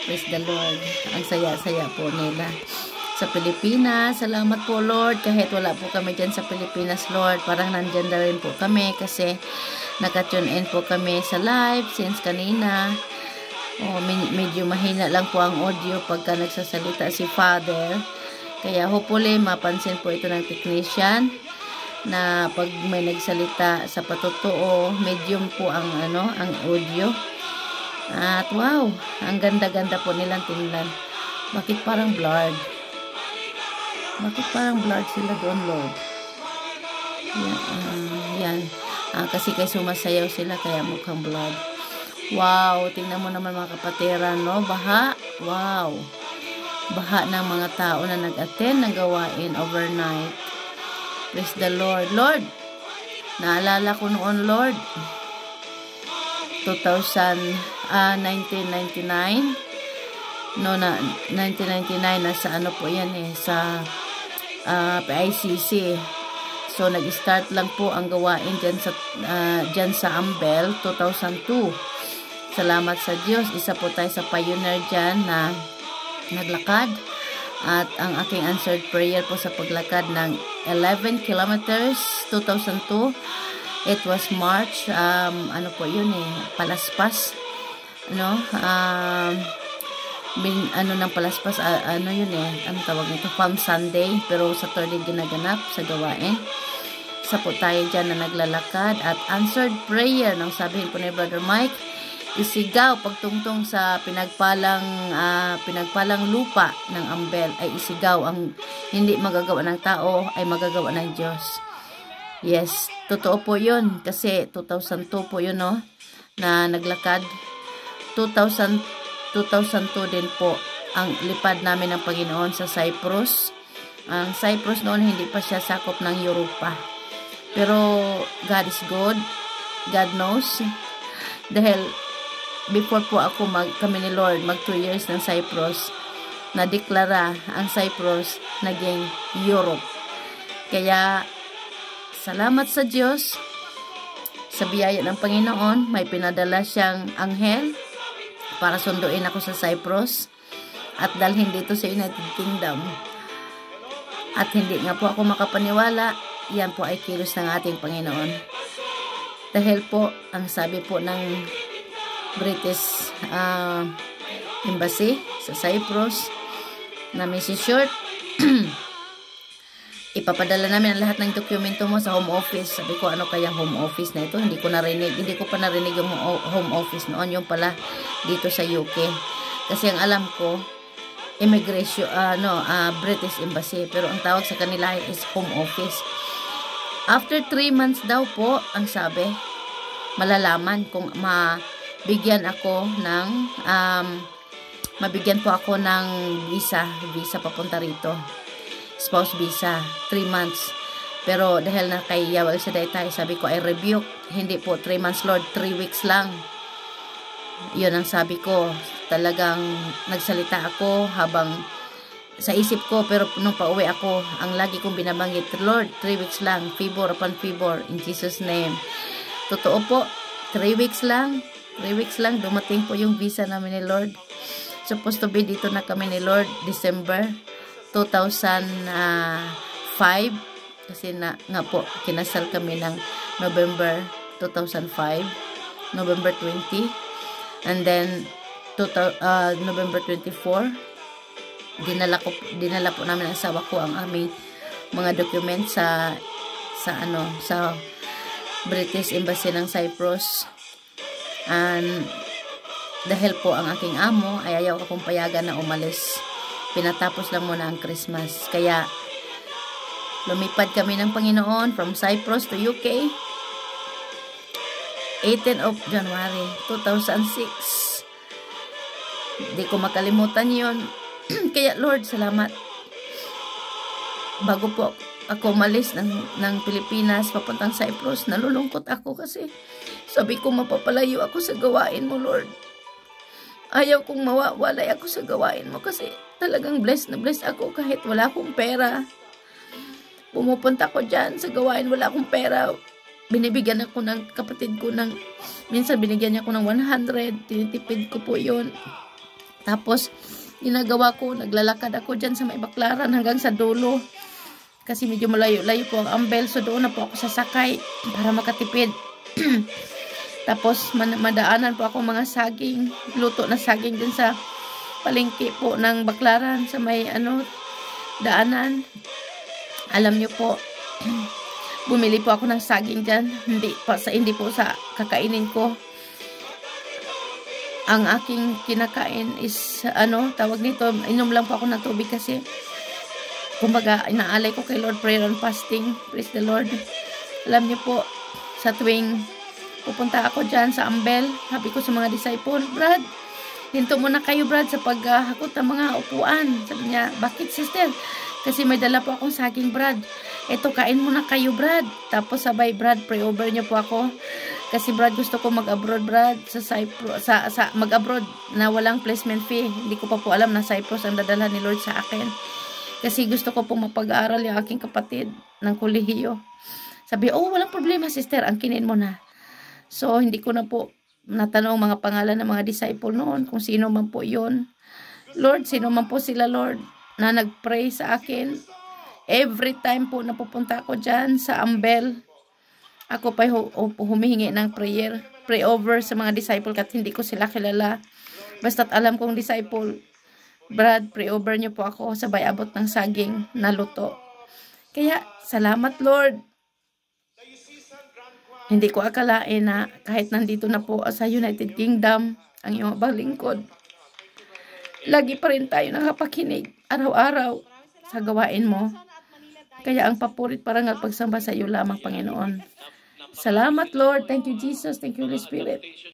Praise the Lord. Ang saya-saya po nila. Sa Pilipinas, salamat po Lord. Kahit wala po kami dyan sa Pilipinas, Lord, parang nandyan na rin po kami kasi naka-tune in po kami sa live since kanina. Medyo mahina lang po ang audio pagka nagsasalita si Father. Kaya hopefully mapansin po ito ng technician na pag may nagsalita sa patotoo, medium po ang ang audio. At wow, ang ganda-ganda po nilang tingnan. Bakit parang blurred? Bakit parang blurred sila doon, Lord? Yan. Kasi kay sumasayaw sila kaya mukhang blurred. Wow, tingnan mo naman mga kapatiran, no? Baha. Wow. Baha ng mga tao na nag-attend ng gawain overnight. Praise the Lord. Lord, naalala ko noon, Lord, 1999. No, 1999, nasa po yan sa PICC. So, nag-start lang po ang gawain dyan sa Ambel, 2002. Salamat sa Diyos. Isa po tayo sa pioneer dyan na naglakad. At ang aking answered prayer po sa paglakad ng 11 kilometers, 2002. It was March, po yun Palaspas. Ng Palaspas, anong tawag nito? Palm Sunday, pero sa Saturday ginaganap sa gawain. Isa po tayo dyan na naglalakad at answered prayer nang sabihin po ni Brother Mike, isigaw pagtungtong sa pinagpalang lupa ng Ambel ay isigaw, ang hindi magagawa ng tao ay magagawa ng Diyos. Yes, totoo po yun kasi 2002 po yun na naglakad. 2002 din po ang lipad namin ng Panginoon sa Cyprus. Ang Cyprus noon hindi pa siya sakop ng Europa. Pero God is good. God knows. Dahil before po ako kami ni Lord mag 2 years ng Cyprus, nadeklara ang Cyprus naging Europe. Kaya salamat sa Diyos sa biyaya ng Panginoon, may pinadala siyang anghel para sunduin ako sa Cyprus at dalhin dito sa United Kingdom. At hindi nga po ako makapaniwala, yan po ay kilos ng ating Panginoon. Dahil po, ang sabi po ng British Embassy sa Cyprus na Mrs. Short, ipapadala namin ang lahat ng dokumento mo sa home office. Sabi ko, ano kaya home office na ito? Hindi ko pa narinig yung home office noon. Yung pala dito sa UK. Kasi ang alam ko, immigration, British Embassy. Pero ang tawag sa kanila is home office. After 3 months daw po, ang sabi, malalaman kung mabigyan po ako ng visa papunta rito. Spouse visa, 3 months. Pero dahil na kay Yawal sa tayo, sabi ko, I rebuke. Hindi po 3 months, Lord, 3 weeks lang. Yun ang sabi ko. Talagang nagsalita ako habang sa isip ko, pero nung pauwi ako, ang lagi kong binabanggit, Lord, 3 weeks lang, favor upon favor, in Jesus' name. Totoo po, 3 weeks lang, dumating po yung visa namin ni Lord. Supposed to be dito na kami ni Lord, December 2005, kasi nga po, kinasal kami ng November 2005, November 20, and then November 24, dinala po namin ang asawa ko ang aming mga documents sa British Embassy ng Cyprus. And dahil po ang aking amo ay ayaw akong payagan na umalis, pinatapos lang muna ang Christmas. Kaya lumipad kami ng Panginoon from Cyprus to UK 18 of January 2006. Hindi ko makalimutan yun. Kaya Lord, salamat. Bago po ako umalis ng Pilipinas papuntang Cyprus, nalulungkot ako kasi sabi ko mapapalayo ako sa gawain mo, Lord. Ayaw kong mawawalay ako sa gawain mo kasi talagang blessed na blessed ako kahit wala akong pera. Pumupunta ko dyan sa gawain, wala akong pera. binibigyan ako ng kapatid ko ng, minsan binigyan niya ako ng 100, tinitipid ko po yun. Tapos, ginagawa ko, naglalakad ako dyan sa may Baklaran hanggang sa dulo. Kasi medyo malayo-layo po ang ambel, so doon na po ako sasakay para makatipid. Tapos, madaanan po ako mga saging, luto na saging din sa palengke po ng Baklaran sa may daanan. Alam niyo po, bumili po ako ng saging dyan, hindi po sa kakainin ko. Ang aking kinakain is tawag nito, inom lang po ako ng tubig kasi kumbaga inaalay ko kay Lord, prayer and fasting. Praise the Lord. Alam niyo po, sa tuwing pupunta ako dyan sa ambel, sabi ko sa mga disciple, Brad, hinto muna kayo Brad sa paghakot ng mga upuan. Sabi niya, bakit sister? Kasi may dala po akong saging Brad. Eto, kain muna kayo Brad. Tapos sabay Brad, pray over niyo po ako. Kasi Brad, gusto ko mag-abroad Brad sa Cyprus, mag-abroad na walang placement fee. Hindi ko pa po alam na Cyprus ang dadala ni Lord sa akin. Kasi gusto ko pong mapag-aaral yung aking kapatid ng kolehiyo. Sabi, walang problema sister, angkinin mo na. So, hindi ko na po natanong mga pangalan ng mga disciple noon, kung sino man po yun. Lord, sino man po sila Lord, na nag-pray sa akin. Every time po napupunta ako dyan sa ambel, ako pa humihingi ng pray over sa mga disciple kat hindi ko sila kilala. Basta't alam kong disciple, Brad, pray over niyo po ako, sabay abot ng saging na luto. Kaya, salamat Lord. Hindi ko akalain na kahit nandito na po sa United Kingdom, ang iyong lingkod, lagi pa rin tayo nakapakinig araw-araw sa gawain mo. Kaya ang papurit parang pagsamba sa iyo lamang, Panginoon. Salamat Lord. Thank you Jesus. Thank you Holy Spirit.